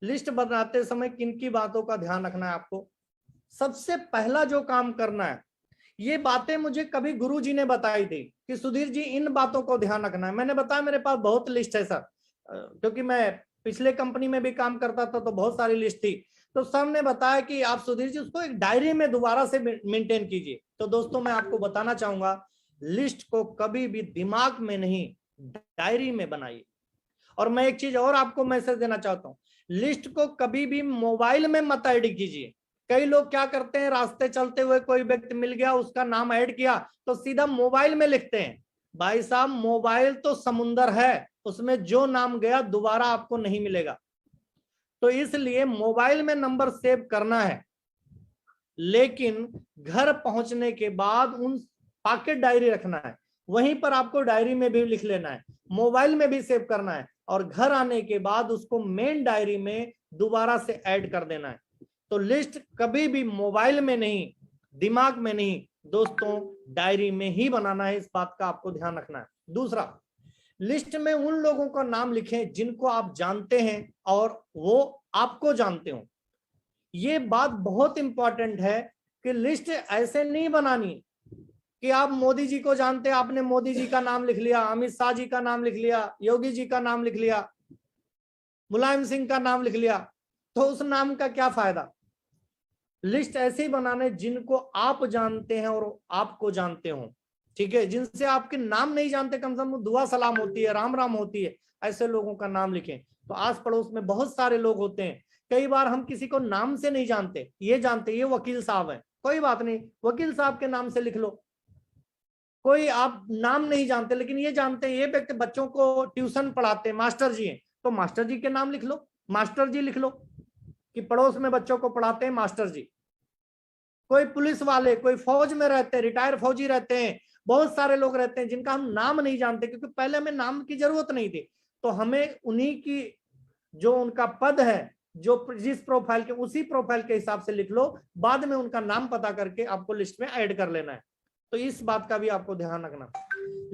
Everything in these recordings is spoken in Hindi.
लिस्ट बनाते समय किन की बातों का ध्यान रखना है आपको? सबसे पहला जो काम करना है, ये बातें मुझे कभी गुरुजी ने बताई थी कि सुधीर जी इन बातों को ध्यान रखना है। मैंने बताया मेरे पास बहुत लिस्ट है सर, क्योंकि मैं पिछले कंपनी में भी काम करता था तो बहुत सारी लिस्ट थी। तो सर ने बताया कि आप सुधीर जी उसको एक डायरी में दोबारा से मेंटेन कीजिए। तो दोस्तों मैं आपको बताना चाहूंगा, लिस्ट को कभी भी दिमाग में नहीं, डायरी में बनाइए। और मैं एक चीज और आपको मैसेज देना चाहता हूं, लिस्ट को कभी भी मोबाइल में मत ऐड कीजिए। कई लोग क्या करते हैं, रास्ते चलते हुए कोई व्यक्ति मिल गया, उसका नाम ऐड किया तो सीधा मोबाइल में लिखते हैं। भाई साहब, मोबाइल तो समुंदर है, उसमें जो नाम गया दोबारा आपको नहीं मिलेगा। तो इसलिए मोबाइल में नंबर सेव करना है, लेकिन घर पहुंचने के बाद उन पॉकेट डायरी रखना है, वहीं पर आपको डायरी में भी लिख लेना है, मोबाइल में भी सेव करना है, और घर आने के बाद उसको मेन डायरी में दोबारा से ऐड कर देना है। तो लिस्ट कभी भी मोबाइल में नहीं, दिमाग में नहीं दोस्तों, डायरी में ही बनाना है। इस बात का आपको ध्यान रखना है। दूसरा, लिस्ट में उन लोगों का नाम लिखें जिनको आप जानते हैं और वो आपको जानते हो। ये बात बहुत इंपॉर्टेंट है कि लिस्ट ऐसे नहीं बनानी कि आप मोदी जी को जानते हैं, आपने मोदी जी का नाम लिख लिया, अमित शाह जी का नाम लिख लिया, योगी जी का नाम लिख लिया, मुलायम सिंह का नाम लिख लिया, तो उस नाम का क्या फायदा। लिस्ट ऐसे ही बनाने जिनको आप जानते हैं और आपको जानते हो, ठीक है। जिनसे आपके नाम नहीं जानते, कम से कम दुआ सलाम होती है, राम राम होती है, ऐसे लोगों का नाम लिखें। तो आस पड़ोस में बहुत सारे लोग होते हैं, कई बार हम किसी को नाम से नहीं जानते, ये जानते ये वकील साहब हैं, कोई बात नहीं, वकील साहब के नाम से लिख लो। कोई आप नाम नहीं जानते लेकिन ये जानते हैं ये व्यक्ति बच्चों को ट्यूशन पढ़ाते हैं, मास्टर जी हैं, तो मास्टर जी के नाम लिख लो, मास्टर जी लिख लो कि पड़ोस में बच्चों को पढ़ाते हैं मास्टर जी। कोई पुलिस वाले, कोई फौज में रहते हैं, रिटायर फौजी रहते हैं, बहुत सारे लोग रहते हैं जिनका हम नाम नहीं जानते, क्योंकि पहले हमें नाम की जरूरत नहीं थी। तो हमें उन्हीं की जो उनका पद है, जो जिस प्रोफाइल के, उसी प्रोफाइल के हिसाब से लिख लो, बाद में उनका नाम पता करके आपको लिस्ट में ऐड कर लेना है। तो इस बात का भी आपको ध्यान रखना।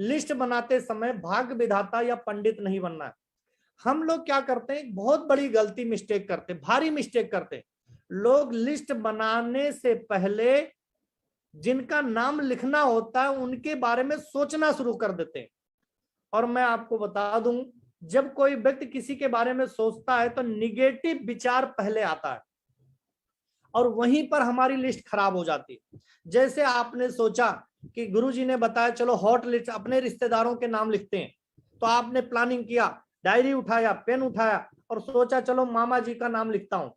लिस्ट बनाते समय भाग्य विधाता या पंडित नहीं बनना है। हम लोग क्या करते हैं, बहुत बड़ी गलती मिस्टेक करते, भारी मिस्टेक करते। लोग लिस्ट बनाने से पहले जिनका नाम लिखना होता है उनके बारे में सोचना शुरू कर देते हैं। और मैं आपको बता दूं, जब कोई व्यक्ति किसी के बारे में सोचता है तो निगेटिव विचार पहले आता है और वहीं पर हमारी लिस्ट खराब हो जाती है। जैसे आपने सोचा कि गुरुजी ने बताया चलो हॉट लिस्ट अपने रिश्तेदारों के नाम लिखते हैं, तो आपने प्लानिंग किया, डायरी उठाया, पेन उठाया और सोचा चलो मामा जी का नाम लिखता हूं।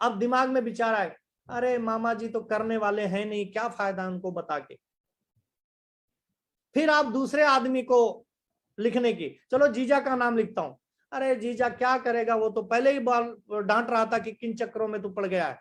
अब दिमाग में विचार आए, अरे मामा जी तो करने वाले हैं नहीं, क्या फायदा उनको बता के। फिर आप दूसरे आदमी को लिखने की, चलो जीजा का नाम लिखता हूं, अरे जीजा क्या करेगा, वो तो पहले ही डांट रहा था कि किन चक्करों में तू पड़ गया है।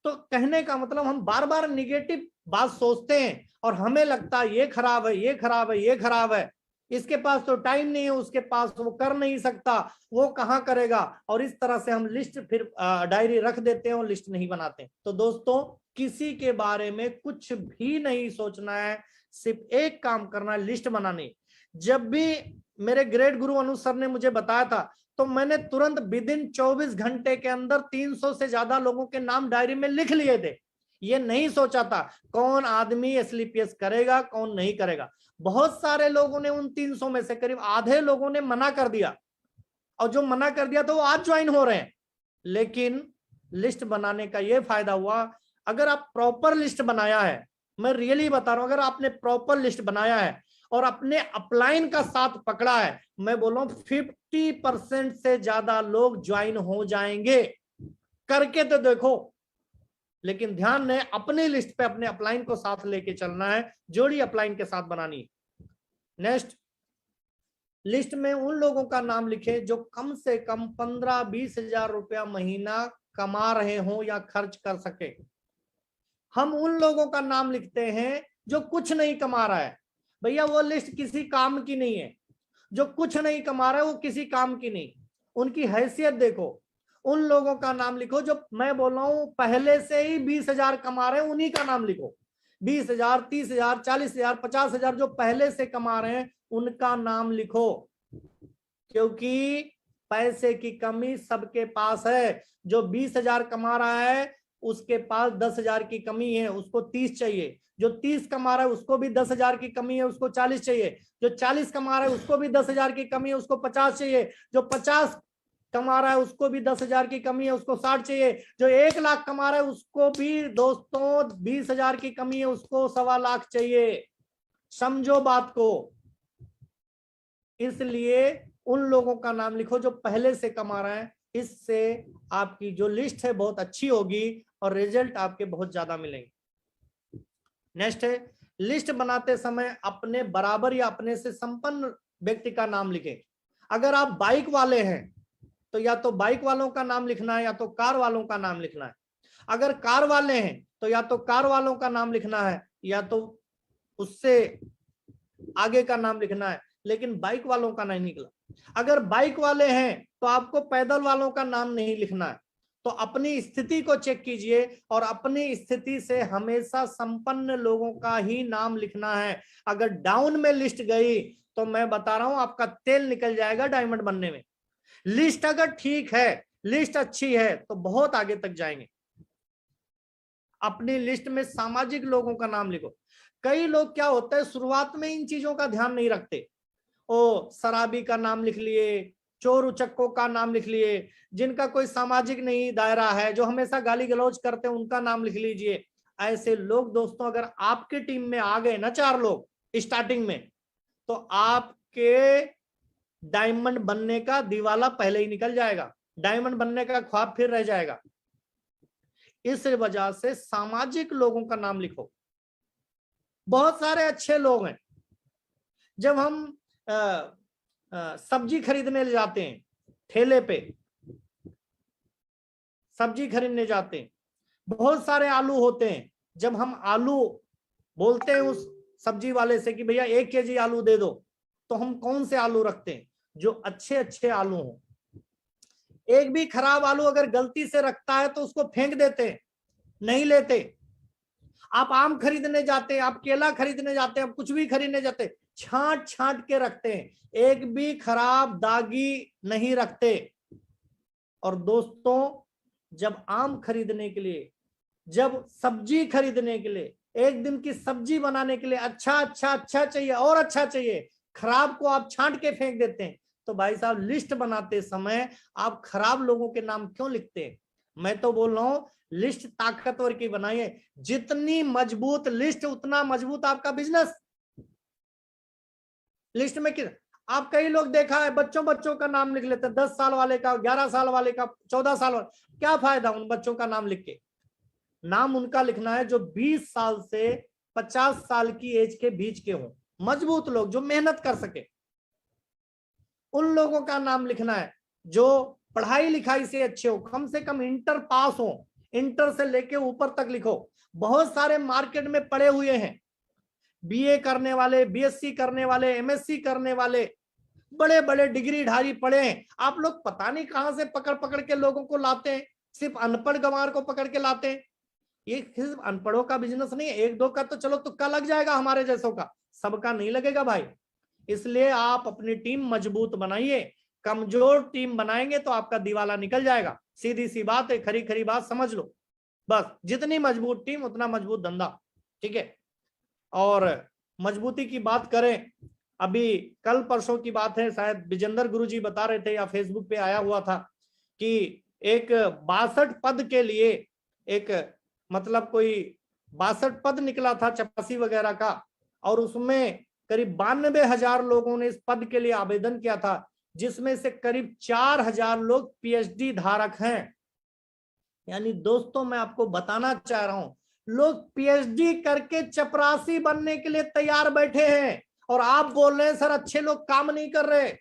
तो कहने का मतलब हम बार बार निगेटिव बात सोचते हैं और हमें लगता है ये खराब है, ये खराब है, ये खराब है, इसके पास तो टाइम नहीं है, उसके पास वो कर नहीं सकता, वो कहां करेगा, और इस तरह से हम लिस्ट फिर डायरी रख देते हैं और लिस्ट नहीं बनाते। तो दोस्तों, किसी के बारे में कुछ भी नहीं सोचना है, सिर्फ एक काम करना है, लिस्ट बनानी। जब भी मेरे ग्रेट गुरु अनु सर ने मुझे बताया था तो मैंने तुरंत विद इन 24 घंटे के अंदर 300 से ज्यादा लोगों के नाम डायरी में लिख लिए थे। ये नहीं सोचा था कौन आदमी एसलीपीएस करेगा, कौन नहीं करेगा। बहुत सारे लोगों ने, उन 300 में से करीब आधे लोगों ने मना कर दिया, और जो मना कर दिया तो वो आज ज्वाइन हो रहे हैं। लेकिन लिस्ट बनाने का ये फायदा हुआ, अगर आप प्रॉपर लिस्ट बनाया है, मैं रियली बता रहा हूं, अगर आपने प्रॉपर लिस्ट बनाया है और अपने अपलाइन का साथ पकड़ा है, मैं बोल रहा हूं 50% से ज्यादा लोग ज्वाइन हो जाएंगे। करके तो देखो। लेकिन ध्यान दें, अपने लिस्ट पे अपने अपलाइन को साथ लेके चलना है, जोड़ी अपलाइन के साथ बनानी है। नेक्स्ट, लिस्ट में उन लोगों का नाम लिखे जो कम से कम 15-20 हजार रुपया महीना कमा रहे हो या खर्च कर सके। हम उन लोगों का नाम लिखते हैं जो कुछ नहीं कमा रहा है, भैया वो लिस्ट किसी काम की नहीं है। जो कुछ नहीं कमा रहा है वो किसी काम की नहीं, उनकी हैसियत देखो। उन लोगों का नाम लिखो जो, मैं बोल रहा हूं पहले से ही 20,000 कमा रहे हैं, उन्हीं का नाम लिखो। 20,000, 30,000, 40,000, 50,000 जो पहले से कमा रहे हैं उनका नाम लिखो। क्योंकि पैसे की कमी सबके पास है। जो 20,000 कमा रहा है उसके पास 10,000 की कमी है, उसको 30 चाहिए। जो 30 कमा रहा है उसको भी 10,000 की कमी है, उसको 40 चाहिए। जो 40 कमा रहा है उसको भी 10,000 की कमी है, उसको 50 चाहिए। जो 50 कमा रहा है उसको भी 10,000 की कमी है, उसको 60 चाहिए। जो 1 लाख कमा रहा है उसको भी दोस्तों 20,000 की कमी है, उसको 1.25 लाख चाहिए। समझो बात को। इसलिए उन लोगों का नाम लिखो जो पहले से कमा रहे हैं। इससे आपकी जो लिस्ट है बहुत अच्छी होगी और रिजल्ट आपके बहुत ज्यादा मिलेंगे। नेक्स्ट है, लिस्ट बनाते समय अपने बराबर या अपने से संपन्न व्यक्ति का नाम लिखें। अगर आप बाइक वाले हैं तो या तो बाइक वालों का नाम लिखना है या तो कार वालों का नाम लिखना है। अगर कार वाले हैं तो या तो कार वालों का नाम लिखना है या तो उससे आगे का नाम लिखना है, लेकिन बाइक वालों का नहीं निकला। अगर बाइक वाले हैं तो आपको पैदल वालों का नाम नहीं लिखना है। तो अपनी स्थिति को चेक कीजिए और अपनी स्थिति से हमेशा संपन्न लोगों का ही नाम लिखना है। अगर डाउन में लिस्ट गई तो मैं बता रहा हूं आपका तेल निकल जाएगा डायमंड बनने में। लिस्ट अगर ठीक है, लिस्ट अच्छी है तो बहुत आगे तक जाएंगे। अपनी लिस्ट में सामाजिक लोगों का नाम लिखो। कई लोग क्या होता है शुरुआत में इन चीजों का ध्यान नहीं रखते। ओ शराबी का नाम लिख लिए, चोर उचक्कों का नाम लिख लिए, जिनका कोई सामाजिक नहीं दायरा है, जो हमेशा गाली गलौज करते हैं उनका नाम लिख लीजिए। ऐसे लोग दोस्तों अगर आपके टीम में आ गए ना 4 लोग स्टार्टिंग में, तो आपके डायमंड बनने का दिवाला पहले ही निकल जाएगा, डायमंड बनने का ख्वाब फिर रह जाएगा। इस वजह से सामाजिक लोगों का नाम लिखो। बहुत सारे अच्छे लोग हैं। जब हम सब्जी खरीदने जाते हैं, ठेले पे सब्जी खरीदने जाते हैं, बहुत सारे आलू होते हैं। जब हम आलू बोलते हैं उस सब्जी वाले से कि भैया 1 केजी आलू दे दो, तो हम कौन से आलू रखते हैं? जो अच्छे अच्छे आलू हो। एक भी खराब आलू अगर गलती से रखता है तो उसको फेंक देते हैं, नहीं लेते। आप आम खरीदने जाते हैं, आप केला खरीदने जाते हैं, आप कुछ भी खरीदने जाते हैं, छांट छांट के रखते हैं, एक भी खराब दागी नहीं रखते। और दोस्तों जब आम खरीदने के लिए, जब सब्जी खरीदने के लिए, एक दिन की सब्जी बनाने के लिए अच्छा अच्छा अच्छा चाहिए और अच्छा चाहिए, खराब को आप छांट के फेंक देते हैं। तो भाई साहब लिस्ट बनाते समय आप खराब लोगों के नाम क्यों लिखते हैं? मैं तो बोल रहा हूं लिस्ट ताकतवर की बनाइए। जितनी मजबूत लिस्ट उतना मजबूत आपका बिजनेस। लिस्ट में किस आप कई लोग देखा है बच्चों बच्चों का नाम लिख लेते हैं, 10 साल वाले का, 11 साल वाले का, 14 साल वाले। क्या फायदा उन बच्चों का नाम लिख के? नाम उनका लिखना है जो 20 साल से 50 साल की एज के बीच के हों, मजबूत लोग जो मेहनत कर सके। उन लोगों का नाम लिखना है जो पढ़ाई लिखाई से अच्छे हो, कम से कम इंटर पास हो, इंटर से लेके ऊपर तक लिखो। बहुत सारे मार्केट में पड़े हुए हैं, बीए करने वाले, बीएससी करने वाले, एमएससी करने वाले, बड़े बड़े डिग्रीधारी पढ़े हैं। आप लोग पता नहीं कहां से पकड़ पकड़ के लोगों को लाते हैं, सिर्फ अनपढ़ गंवार को पकड़ के लाते हैं। ये सिर्फ अनपढ़ों का बिजनेस नहीं है, 1-2 का तो चलो तुक्का लग जाएगा, हमारे जैसों का, सबका नहीं लगेगा भाई। इसलिए आप अपनी टीम मजबूत बनाइए। कमजोर टीम बनाएंगे तो आपका दिवाला निकल जाएगा। सीधी सी बात है, खरी खरी बात समझ लो। बस जितनी मजबूत टीम उतना मजबूत धंधा, ठीक है। और मजबूती की बात करें, अभी कल परसों की बात है, शायद विजेंद्र गुरुजी बता रहे थे या फेसबुक पे आया हुआ था कि एक 62 पद के लिए, एक मतलब कोई 62 पद निकला था चपरासी वगैरह का, और उसमें करीब 92,000 लोगों ने इस पद के लिए आवेदन किया था, जिसमें से करीब 4,000 लोग पीएचडी धारक हैं। यानी दोस्तों मैं आपको बताना चाह रहा हूं, लोग पीएचडी करके चपरासी बनने के लिए तैयार बैठे हैं, और आप बोल रहे हैं सर अच्छे लोग काम नहीं कर रहे।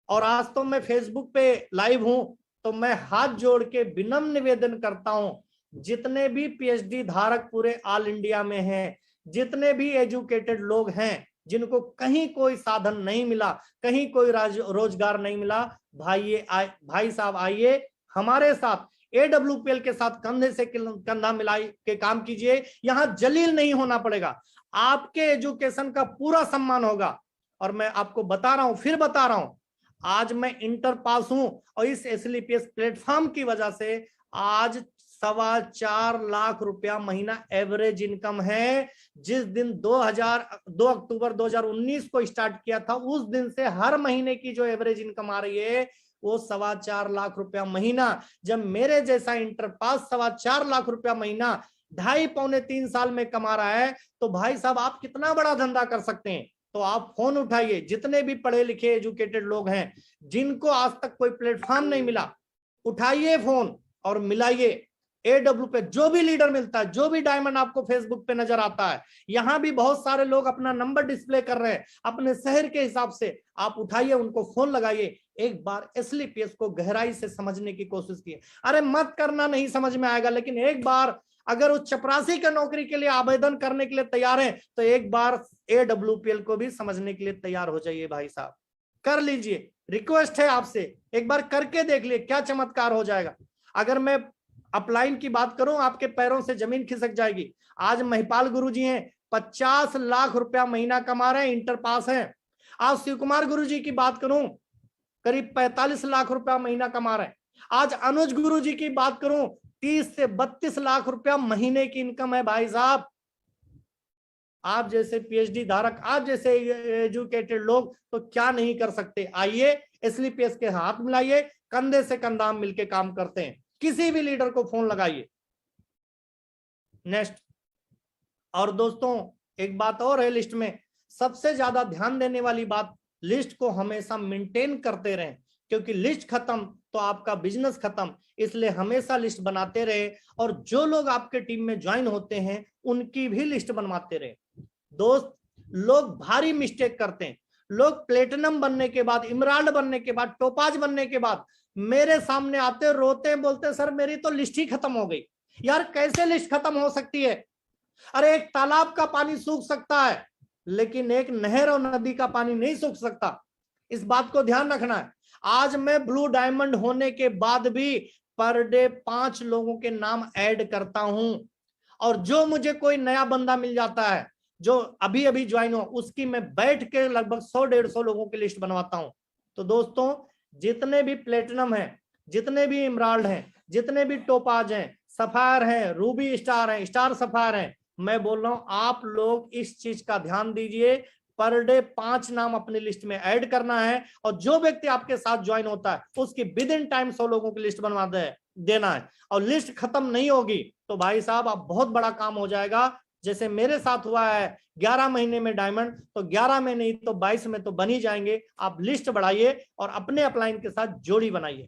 और आज तो मैं फेसबुक पे लाइव हूं, तो मैं हाथ जोड़ के विनम्र निवेदन करता हूं, जितने भी पीएचडी धारक पूरे ऑल इंडिया में हैं, जितने भी एजुकेटेड लोग हैं, जिनको कहीं कोई साधन नहीं मिला, कहीं कोई रोजगार नहीं मिला, भाई साहब आइए हमारे साथ, AWPL के साथ कंधे से कंधा मिलाई के काम कीजिए। यहां जलील नहीं होना पड़ेगा, आपके एजुकेशन का पूरा सम्मान होगा। और मैं आपको बता रहा हूं, फिर बता रहा हूं, आज मैं इंटर पास हूं और इस एसएलपीएस प्लेटफॉर्म की वजह से आज 4.25 लाख रुपया महीना एवरेज इनकम है। जिस दिन 2 अक्टूबर 2019 को स्टार्ट किया था उस दिन से हर महीने की जो एवरेज इनकम आ रही है वो 4.25 लाख रुपया महीना। जब मेरे जैसा इंटर पास 4.25 लाख रुपया महीना 2.5-3 साल में कमा रहा है तो भाई साहब आप कितना बड़ा धंधा कर सकते हैं। तो आप फोन उठाइए, जितने भी पढ़े लिखे एजुकेटेड लोग हैं जिनको आज तक कोई प्लेटफॉर्म नहीं मिला, उठाइए फोन और मिलाइए। AW पे जो भी लीडर मिलता है, जो भी डायमंड आपको फेसबुक पे नजर आता है, यहां भी बहुत सारे लोग अपना नंबर डिस्प्ले कर रहे हैं अपने शहर के हिसाब से, आप उठाइए, उनको फोन लगाइए, एक बार एसएलपीएस को गहराई से समझने की कोशिश कीजिए। अरे मत करना, नहीं समझ में आएगा, लेकिन एक बार अगर उस चपरासी के नौकरी के लिए आवेदन करने के लिए तैयार है तो एक बार AWPL को भी समझने के लिए तैयार हो जाइए भाई साहब, कर लीजिए। रिक्वेस्ट है आपसे, एक बार करके देख लिए क्या चमत्कार हो जाएगा। अगर मैं अपलाइन की बात करूं, आपके पैरों से जमीन खिसक जाएगी। आज महिपाल गुरुजी हैं, 50 लाख रुपया महीना कमा रहे हैं, इंटर पास हैं। आज शिव कुमार गुरुजी की बात करूं, करीब 45 लाख रुपया महीना कमा रहे हैं। आज अनुज गुरुजी की बात करूं, 30 से 32 लाख रुपया महीने की इनकम है भाई साहब। आप जैसे PhD धारक, आप जैसे एजुकेटेड लोग तो क्या नहीं कर सकते। आइए एसएलपीएस के हाथ मिलाइए, कंधे से कंधा मिलके काम करते हैं। किसी भी लीडर को फोन लगाइए। नेक्स्ट, और दोस्तों एक बात और है लिस्ट में, सबसे ज्यादा ध्यान देने वाली बात, लिस्ट को हमेशा मेंटेन करते रहें, क्योंकि लिस्ट खत्म तो आपका बिजनेस खत्म, इसलिए हमेशा लिस्ट बनाते रहे। और जो लोग आपके टीम में ज्वाइन होते हैं उनकी भी लिस्ट बनवाते रहे। दोस्त, लोग भारी मिस्टेक करते हैं। लोग प्लेटिनम बनने के बाद, इमराल्ड बनने के बाद, टोपाज बनने के बाद मेरे सामने आते, रोते, बोलते सर मेरी तो लिस्ट ही खत्म हो गई। यार कैसे लिस्ट खत्म हो सकती है? अरे एक तालाब का पानी सूख सकता है लेकिन एक नहर और नदी का पानी नहीं सूख सकता, इस बात को ध्यान रखना है। आज मैं ब्लू डायमंड होने के बाद भी पर डे 5 लोगों के नाम ऐड करता हूं, और जो मुझे कोई नया बंदा मिल जाता है जो अभी अभी ज्वाइन हो, उसकी मैं बैठ के लगभग 100-150 लोगों की लिस्ट बनवाता हूं। तो दोस्तों जितने भी प्लेटिनम हैं, जितने भी इमराल्ड हैं, जितने भी टोपाज हैं, सफायर हैं, रूबी स्टार हैं, स्टार सफायर हैं, मैं बोल रहा हूं आप लोग इस चीज का ध्यान दीजिए। पर डे 5 नाम अपनी लिस्ट में ऐड करना है, और जो व्यक्ति आपके साथ ज्वाइन होता है उसकी विद इन टाइम 100 लोगों की लिस्ट बनवा देना है। और लिस्ट खत्म नहीं होगी तो भाई साहब आप बहुत बड़ा काम हो जाएगा। जैसे मेरे साथ हुआ है 11 महीने में डायमंड, तो 11 में नहीं तो 22 में तो बन ही जाएंगे। आप लिस्ट बढ़ाइए और अपने अपलाइन के साथ जोड़ी बनाइए।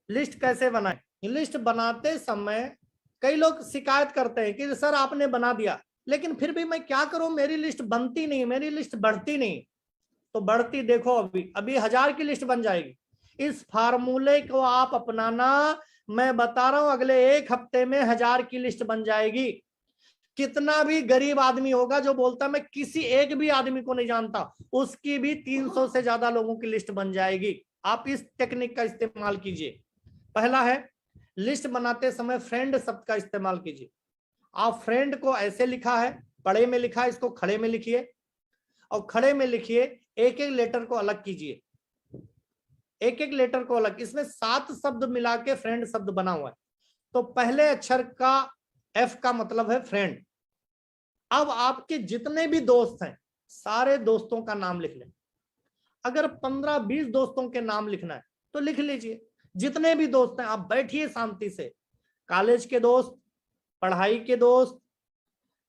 लिस्ट कैसे बनाए? लिस्ट बनाते समय कई लोग शिकायत करते हैं कि सर आपने बना दिया, लेकिन फिर भी मैं क्या करूं, मेरी लिस्ट बनती नहीं, मेरी लिस्ट बढ़ती नहीं। तो बढ़ती देखो, अभी 1000 की लिस्ट बन जाएगी। इस फार्मूले को आप अपनाना, मैं बता रहा हूं अगले 1 हफ्ते में 1000 की लिस्ट बन जाएगी। कितना भी गरीब आदमी होगा जो बोलता मैं किसी एक भी आदमी को नहीं जानता, उसकी भी 300 से ज्यादा लोगों की लिस्ट बन जाएगी। आप इस टेक्निक का इस्तेमाल कीजिए। पहला है, लिस्ट बनाते समय फ्रेंड शब्द का इस्तेमाल कीजिए। आप फ्रेंड को ऐसे लिखा है, बड़े में लिखा है, इसको खड़े में लिखिए, और खड़े में लिखिए, एक एक लेटर को अलग कीजिए, एक एक लेटर को अलग। इसमें 7 शब्द मिला के फ्रेंड शब्द बना हुआ है। तो पहले अक्षर का F का मतलब है फ्रेंड। अब आपके जितने भी दोस्त हैं सारे दोस्तों का नाम लिख लें। अगर 15-20 दोस्तों के नाम लिखना है तो लिख लीजिए, जितने भी दोस्त हैं। आप बैठिए शांति से, कॉलेज के दोस्त, पढ़ाई के दोस्त,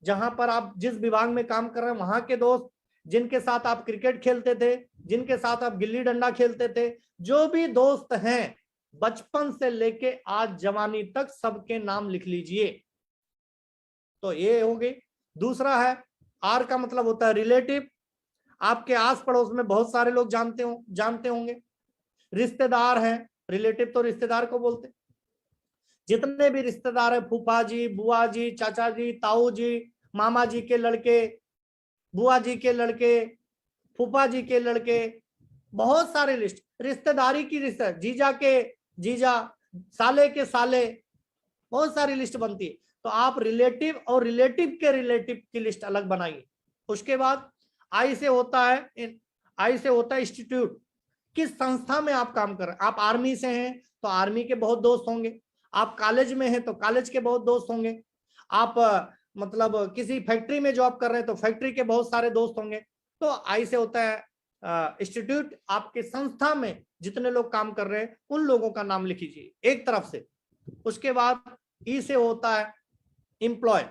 जहां पर आप जिस विभाग में काम कर रहे हैं वहां के दोस्त, जिनके साथ आप क्रिकेट खेलते थे, जिनके साथ आप गिल्ली डंडा खेलते थे, जो भी दोस्त हैं बचपन से लेके आज जवानी तक सबके नाम लिख लीजिए। तो ये हो गई। दूसरा है, R का मतलब होता है रिलेटिव। आपके आस पड़ोस में बहुत सारे लोग जानते होंगे। रिश्तेदार हैं, रिलेटिव तो रिश्तेदार को बोलते। जितने भी रिश्तेदार है, फूफा जी, बुआ जी, चाचा जी, ताऊ जी, मामा जी के लड़के, बुआ जी के लड़के, फूफा जी के लड़के, बहुत सारे लिस्ट, रिश्तेदारी की रिश्ते, जीजा के जीजा, साले के साले, बहुत सारी लिस्ट बनती है। तो आप रिलेटिव और रिलेटिव के रिलेटिव की लिस्ट अलग बनाइए। उसके बाद आई से होता है आई से होता है इंस्टीट्यूट, किस संस्था में आप काम कर रहे हैं। आप आर्मी से हैं तो आर्मी के बहुत दोस्त होंगे, आप कॉलेज में हैं तो कॉलेज के बहुत दोस्त होंगे, आप मतलब किसी फैक्ट्री में जॉब कर रहे हैं तो फैक्ट्री के बहुत सारे दोस्त होंगे। तो आई से होता है इंस्टीट्यूट, आपके संस्था में जितने लोग काम कर रहे हैं उन लोगों का नाम लिख लीजिए एक तरफ से। उसके बाद ई से होता है एम्प्लॉय,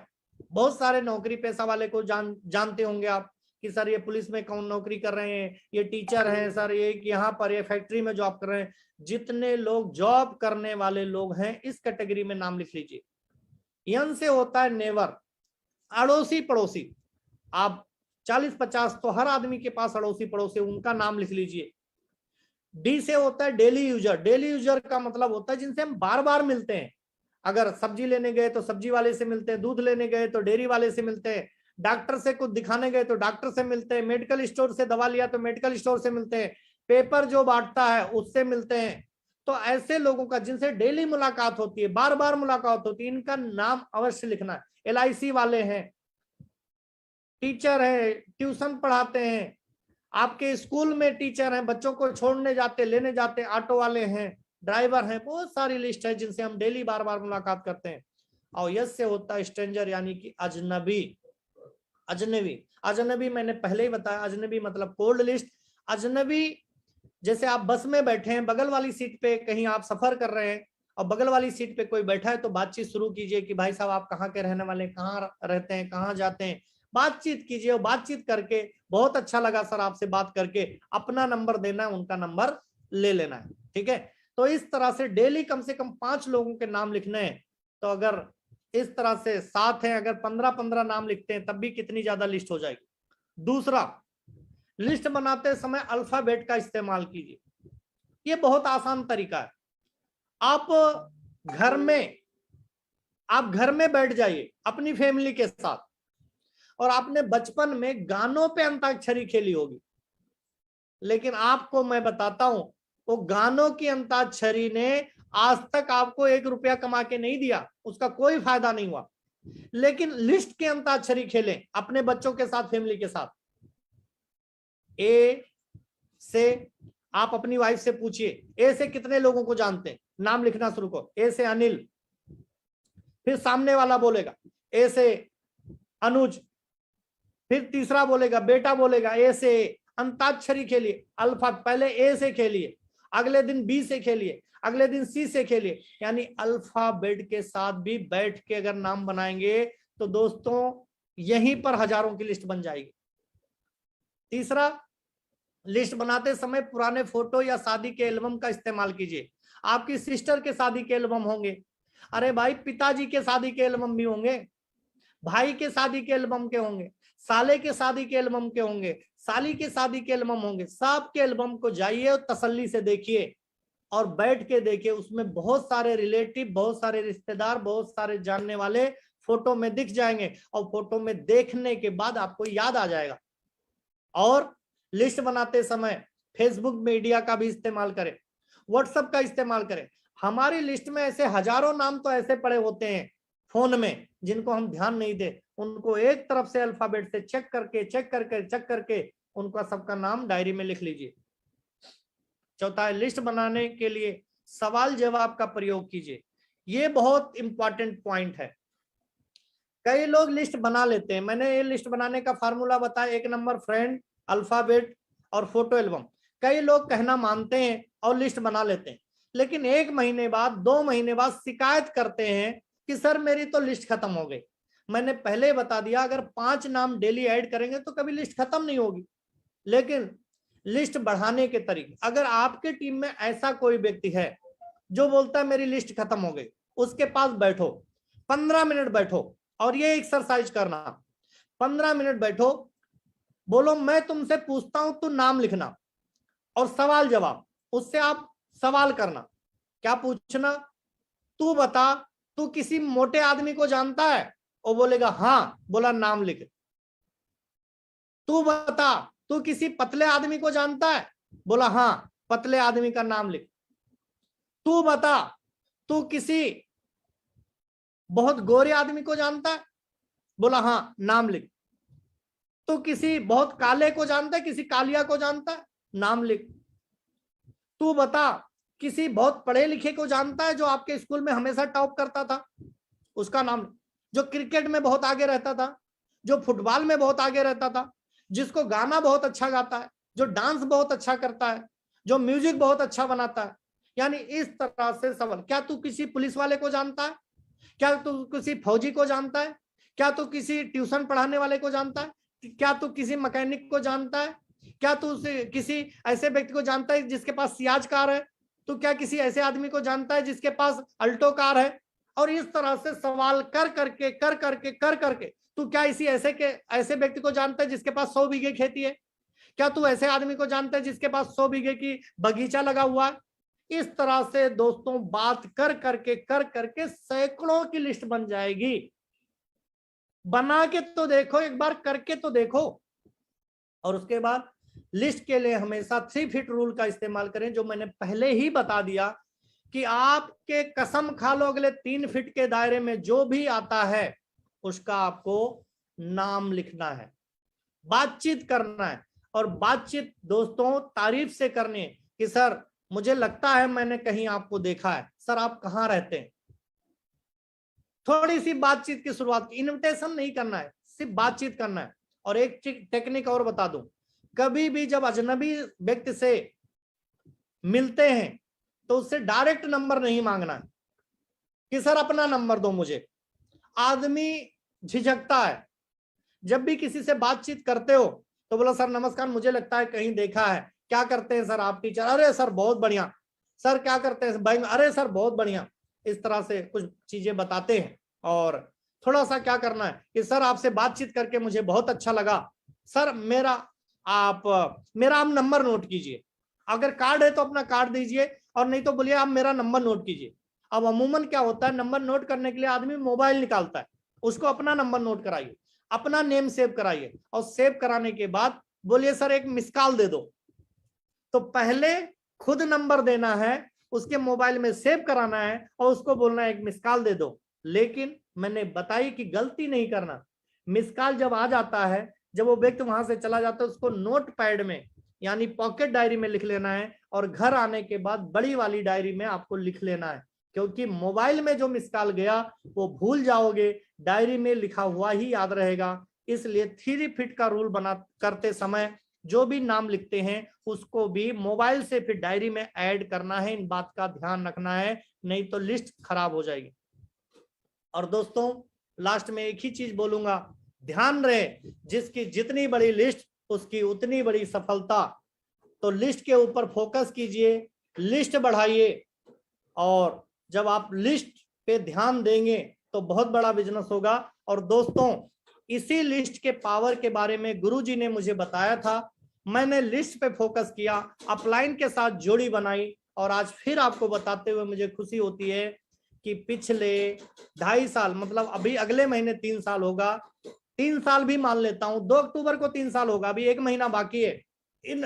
बहुत सारे नौकरी पेशा वाले को जानते होंगे आप कि सर ये पुलिस में कौन नौकरी कर रहे हैं, ये टीचर हैं सर, ये यहाँ पर ये फैक्ट्री में जॉब कर रहे हैं। जितने लोग जॉब करने वाले लोग हैं इस कैटेगरी में नाम लिख लीजिए। एन से होता है नेवर, अड़ोसी पड़ोसी, आप 40-50 तो हर आदमी के पास अड़ोसी पड़ोसी, उनका नाम लिख लीजिए। डी से होता है डेली यूजर, डेली यूजर का मतलब होता है जिनसे हम बार बार मिलते हैं। अगर सब्जी लेने गए तो सब्जी वाले से मिलते हैं, दूध लेने गए तो डेयरी वाले से मिलते हैं, डॉक्टर से कुछ दिखाने गए तो डॉक्टर से मिलते हैं, मेडिकल स्टोर से दवा लिया तो मेडिकल स्टोर से मिलते हैं, पेपर जो बांटता है उससे मिलते हैं। तो ऐसे लोगों का जिनसे डेली मुलाकात होती है, बार बार मुलाकात होती है, इनका नाम अवश्य लिखना है। LIC वाले हैं, टीचर है, ट्यूशन पढ़ाते हैं, आपके स्कूल में टीचर हैं, बच्चों को छोड़ने जाते लेने जाते, ऑटो वाले हैं, ड्राइवर हैं, बहुत सारी लिस्ट है जिनसे हम डेली बार बार मुलाकात करते हैं। और यस से होता है स्ट्रेंजर यानी कि अजनबी। अजनबी, अजनबी मैंने पहले ही बताया, अजनबी मतलब कोल्ड लिस्ट। अजनबी जैसे आप बस में बैठे हैं, बगल वाली सीट पे कहीं आप सफर कर रहे हैं और बगल वाली सीट पे कोई बैठा है तो बातचीत शुरू कीजिए कि भाई साहब आप कहाँ के रहने वाले, कहाँ रहते हैं, कहाँ जाते हैं, बातचीत कीजिए। और बातचीत करके बहुत अच्छा लगा सर आपसे बात करके, अपना नंबर देना है, उनका नंबर ले लेना है, ठीक है। तो इस तरह से डेली कम से कम 5 लोगों के नाम लिखने हैं। तो अगर इस तरह से 7 हैं, अगर 15-15 नाम लिखते हैं तब भी कितनी ज्यादा लिस्ट हो जाएगी। दूसरा, लिस्ट बनाते समय अल्फाबेट का इस्तेमाल कीजिए। ये बहुत आसान तरीका है। आप घर में बैठ जाइए अपनी फैमिली के साथ, और आपने बचपन में गानों पे अंताक्षरी खेली होगी, लेकिन आपको मैं बताता हूं वो गानों की अंताक्षरी ने आज तक आपको 1 रुपया कमा के नहीं दिया, उसका कोई फायदा नहीं हुआ। लेकिन लिस्ट के अंताक्षरी खेलें अपने बच्चों के साथ, फैमिली के साथ। ए से आप अपनी वाइफ से पूछिए, ए से कितने लोगों को जानते हैं, नाम लिखना शुरू करो। ए से अनिल, फिर सामने वाला बोलेगा ए से अनुज, फिर तीसरा बोलेगा, बेटा बोलेगा ए से। अंताक्षरी खेलिए, अल्फा पहले ए से खेलिए, अगले दिन बी से खेलिए, अगले दिन सी से खेलिए, यानी अल्फाबेट के साथ भी बैठ के अगर नाम बनाएंगे तो दोस्तों यहीं पर हजारों की लिस्ट बन जाएगी। तीसरा, लिस्ट बनाते समय पुराने फोटो या शादी के एल्बम का इस्तेमाल कीजिए। आपकी सिस्टर के शादी के एल्बम होंगे, अरे भाई पिताजी के शादी के एल्बम भी होंगे, भाई के शादी के एल्बम के होंगे, साले के शादी के एल्बम के होंगे, साली के शादी के एल्बम होंगे। सब के एल्बम को जाइए और तसल्ली से देखिए और बैठ के देखिए, उसमें बहुत सारे रिलेटिव, बहुत सारे रिश्तेदार, बहुत सारे जानने वाले फोटो में दिख जाएंगे, और फोटो में देखने के बाद आपको याद आ जाएगा। और लिस्ट बनाते समय फेसबुक मीडिया का भी इस्तेमाल करें, व्हाट्सएप का इस्तेमाल करें। हमारी लिस्ट में ऐसे हजारों नाम तो ऐसे पड़े होते हैं फोन में जिनको हम ध्यान नहीं दे, उनको एक तरफ से अल्फाबेट से चेक करके उनका सबका नाम डायरी में लिख लीजिए। चौथा है, लिस्ट बनाने के लिए सवाल जवाब का प्रयोग कीजिए। ये बहुत इंपॉर्टेंट पॉइंट है। कई लोग लिस्ट बना लेते हैं, मैंने ये लिस्ट बनाने का फार्मूला बताया, 1 नंबर फ्रेंड, अल्फाबेट और फोटो एल्बम। कई लोग कहना मानते हैं और लिस्ट बना लेते हैं, लेकिन 1 महीने बाद, 2 महीने बाद शिकायत करते हैं कि सर मेरी तो लिस्ट खत्म हो गई। मैंने पहले बता दिया, अगर 5 नाम डेली ऐड करेंगे तो कभी लिस्ट खत्म नहीं होगी। लेकिन लिस्ट बढ़ाने के तरीके, अगर आपके टीम में ऐसा कोई व्यक्ति है जो बोलता है मेरी लिस्ट खत्म हो गई, उसके पास बैठो, 15 मिनट बैठो और ये एक्सरसाइज करना। 15 मिनट बैठो, बोलो मैं तुमसे पूछता हूं, तू नाम लिखना और सवाल जवाब, उससे आप सवाल करना। क्या पूछना? तू बता, तू किसी मोटे आदमी को जानता है? वो बोलेगा हाँ, बोला नाम लिख। तू बता, तू किसी पतले आदमी को जानता है? बोला हाँ, पतले आदमी का नाम लिख। तू बता, तू किसी बहुत गोरे आदमी को जानता है? बोला हाँ, नाम लिख। तो किसी बहुत काले को जानता है, किसी कालिया को जानता है, नाम लिख। तू बता, किसी बहुत पढ़े लिखे को जानता है जो आपके स्कूल में हमेशा टॉप करता था, उसका नाम। जो क्रिकेट में बहुत आगे रहता था, जो फुटबॉल में बहुत आगे रहता था, जिसको गाना बहुत अच्छा गाता है, जो डांस बहुत अच्छा करता है, जो म्यूजिक बहुत अच्छा बनाता है। यानी इस तरह से सवाल। क्या तू किसी पुलिस वाले को जानता है? क्या तू किसी फौजी को जानता है? क्या तू किसी ट्यूशन पढ़ाने वाले को जानता है? क्या तू किसी मैकेनिक को जानता है? क्या तू किसी ऐसे व्यक्ति को जानता है जिसके पास सियाज कार है? तू क्या किसी ऐसे आदमी को जानता है जिसके पास अल्टो कार है? और इस तरह से सवाल कर करके तू क्या इसी ऐसे व्यक्ति को जानता है जिसके पास 100 बीघे खेती है? क्या तू ऐसे आदमी को जानता है जिसके पास 100 बीघे की बगीचा लगा हुआ है? इस तरह से दोस्तों बात कर करके सैकड़ों की लिस्ट बन जाएगी। बना के तो देखो, एक बार करके तो देखो। और उसके बाद लिस्ट के लिए हमेशा 3 फीट रूल का इस्तेमाल करें, जो मैंने पहले ही बता दिया कि आपके कसम खा लो अगले 3 फीट के दायरे में जो भी आता है उसका आपको नाम लिखना है, बातचीत करना है। और बातचीत दोस्तों तारीफ से करनी है कि सर मुझे लगता है मैंने कहीं आपको देखा है, सर आप कहाँ रहते हैं। थोड़ी सी बातचीत की शुरुआत, इन्विटेशन नहीं करना है, सिर्फ बातचीत करना है। और एक टेक्निक और बता दूं, कभी भी जब अजनबी व्यक्ति से मिलते हैं तो उससे डायरेक्ट नंबर नहीं मांगना है कि सर अपना नंबर दो मुझे। आदमी झिझकता है। जब भी किसी से बातचीत करते हो तो बोलो सर नमस्कार, मुझे लगता है कहीं देखा है, क्या करते हैं सर आप? टीचर। अरे सर बहुत बढ़िया। सर क्या करते हैं? बैंक। अरे सर बहुत बढ़िया। इस तरह से कुछ चीजें बताते हैं। और थोड़ा सा क्या करना है कि सर आपसे बातचीत करके मुझे बहुत अच्छा लगा, सर मेरा आप नंबर नोट कीजिए। अगर कार्ड है तो अपना कार्ड दीजिए, और नहीं तो बोलिए आप मेरा नंबर नोट कीजिए। अब अमूमन क्या होता है, नंबर नोट करने के लिए आदमी मोबाइल निकालता है, उसको अपना नंबर नोट कराइए, अपना नेम सेव कराइए, और सेव कराने के बाद बोलिए सर एक मिस कॉल दे दो। तो पहले खुद नंबर देना है, उसके मोबाइल में सेव कराना है, और उसको बोलना है एक मिस कॉल दे दो। लेकिन मैंने बताई कि गलती नहीं करना। मिस कॉल जब आ जाता है, जब वो व्यक्ति वहां से चला जाता है, उसको नोट पैड में यानी पॉकेट डायरी में लिख लेना है, और घर आने के बाद बड़ी वाली डायरी में आपको लिख लेना है। क्योंकि मोबाइल में जो मिस कॉल गया वो भूल जाओगे, डायरी में लिखा हुआ ही याद रहेगा। इसलिए 3 फीट का रूल बना करते समय जो भी नाम लिखते हैं उसको भी मोबाइल से फिर डायरी में ऐड करना है। इन बात का ध्यान रखना है, नहीं तो लिस्ट खराब हो जाएगी। और दोस्तों लास्ट में एक ही चीज बोलूंगा, ध्यान रहे जिसकी जितनी बड़ी लिस्ट उसकी उतनी बड़ी सफलता। तो लिस्ट के ऊपर फोकस कीजिए, लिस्ट बढ़ाइए, और जब आप लिस्ट पे ध्यान देंगे तो बहुत बड़ा बिजनेस होगा। और दोस्तों इसी लिस्ट के पावर के बारे में गुरुजी ने मुझे बताया था, मैंने लिस्ट पे फोकस किया, अपलाइन के साथ जोड़ी बनाई, और आज फिर आपको बताते हुए मुझे खुशी होती है कि पिछले 2.5 साल, मतलब अभी अगले महीने 3 साल होगा, 3 साल भी मान लेता हूं, 2 अक्टूबर को 3 साल होगा, अभी 1 महीना बाकी है। इन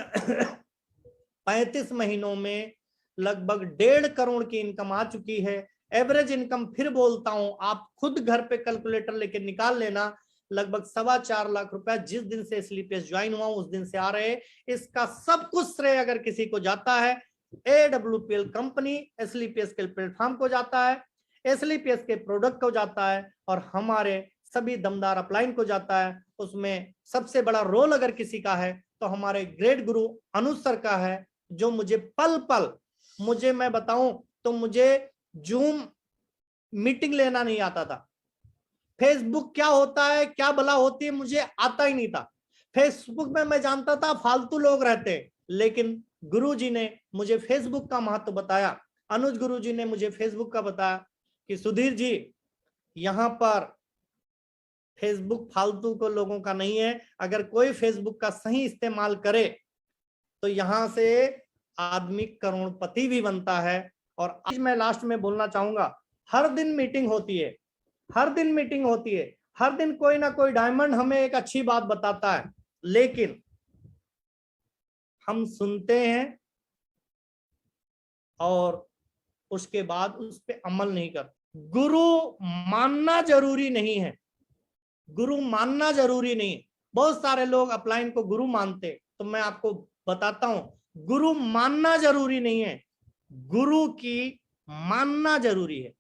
35 महीनों में लगभग 1.5 करोड़ की इनकम आ चुकी है। एवरेज इनकम फिर बोलता हूं, आप खुद घर पे कैलकुलेटर लेके निकाल लेना, लगभग 4.25 लाख रुपया जिस दिन से स्लीपियस ज्वाइन हुआ उस दिन से आ रहे। इसका सब कुछ श्रेय अगर किसी को जाता है, AWPL कंपनी स्लीपियस के प्लेटफॉर्म को जाता है, स्लीपियस के प्रोडक्ट को जाता है, और हमारे सभी दमदार अपलाइन को जाता है। उसमें सबसे बड़ा रोल अगर किसी का है तो हमारे ग्रेट गुरु अनुज सर का है, जो मुझे पल पल, मुझे मैं बताऊं तो मुझे जूम मीटिंग लेना नहीं आता था, फेसबुक क्या होता है क्या भला होती है मुझे आता ही नहीं था। फेसबुक में मैं जानता था फालतू लोग रहते हैं, लेकिन गुरुजी ने मुझे फेसबुक का महत्व बताया। अनुज गुरुजी ने मुझे फेसबुक का बताया कि सुधीर जी यहां पर फेसबुक फालतू को लोगों का नहीं है, अगर कोई फेसबुक का सही इस्तेमाल करे तो यहां से आदमी करोड़पति भी बनता है। और आज मैं लास्ट में बोलना चाहूंगा, हर दिन मीटिंग होती है, हर दिन मीटिंग होती है, हर दिन कोई ना कोई डायमंड हमें एक अच्छी बात बताता है, लेकिन हम सुनते हैं और उसके बाद उस पर अमल नहीं करते। गुरु मानना जरूरी नहीं है, गुरु मानना जरूरी नहीं, बहुत सारे लोग अपलाइन को गुरु मानते, तो मैं आपको बताता हूं, गुरु मानना जरूरी नहीं है, गुरु की मानना जरूरी है।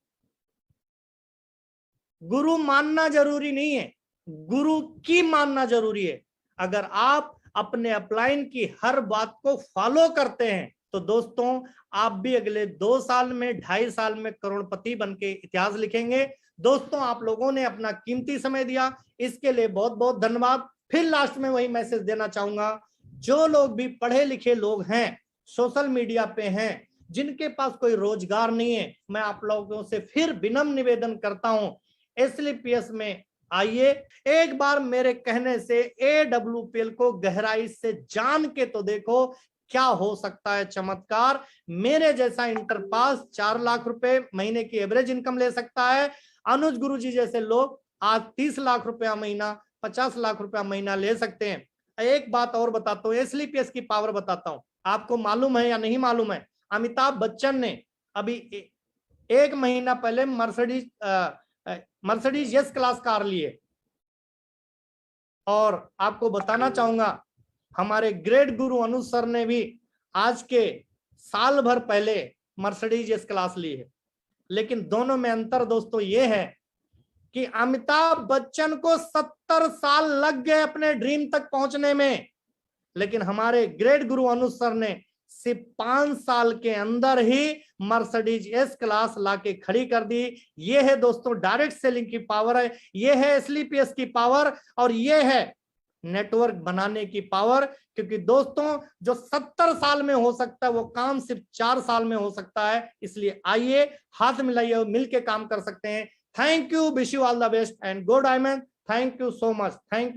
गुरु मानना जरूरी नहीं है, गुरु की मानना जरूरी है। अगर आप अपने अपलाइन की हर बात को फॉलो करते हैं तो दोस्तों आप भी अगले 2 साल में, 2.5 साल में करोड़पति बन के इतिहास लिखेंगे। दोस्तों आप लोगों ने अपना कीमती समय दिया, इसके लिए बहुत बहुत धन्यवाद। फिर लास्ट में वही मैसेज देना चाहूंगा, जो लोग भी पढ़े लिखे लोग हैं, सोशल मीडिया पे हैं, जिनके पास कोई रोजगार नहीं है, मैं आप लोगों से फिर विनम्र निवेदन करता हूं, SLPS में आइए। एक बार मेरे कहने से AWPL को गहराई से जान के तो देखो क्या हो सकता है चमत्कार। मेरे जैसा इंटर पास 4 लाख रुपए महीने की एवरेज इनकम ले सकता है। अनुज गुरुजी जैसे लोग आज 30 लाख रुपया महीना, 50 लाख रुपया महीना ले सकते हैं। एक बात और बताता हूँ, SLPS की पावर बताता हूँ, आपको मालूम है या नहीं मालूम है, अमिताभ बच्चन ने अभी 1 महीना पहले मर्सिडीज यस क्लास कार लिए। और आपको बताना चाहूंगा, हमारे ग्रेट गुरु अनुज सर ने भी आज के साल भर पहले मर्सिडीज यस क्लास ली है। लेकिन दोनों में अंतर दोस्तों ये है कि अमिताभ बच्चन को 70 साल लग गए अपने ड्रीम तक पहुंचने में, लेकिन हमारे ग्रेट गुरु अनुज सर ने सिर्फ 5 साल के अंदर ही मर्सिडीज एस क्लास लाके खड़ी कर दी। ये है दोस्तों डायरेक्ट सेलिंग की पावर है, ये है SLPS की पावर, और ये है नेटवर्क बनाने की पावर। क्योंकि दोस्तों जो 70 साल में हो सकता है वो काम सिर्फ 4 साल में हो सकता है। इसलिए आइए हाथ मिलाइए और मिलके काम कर सकते हैं। Thank you, wish you all the best and go diamond. Thank you so much, thank you.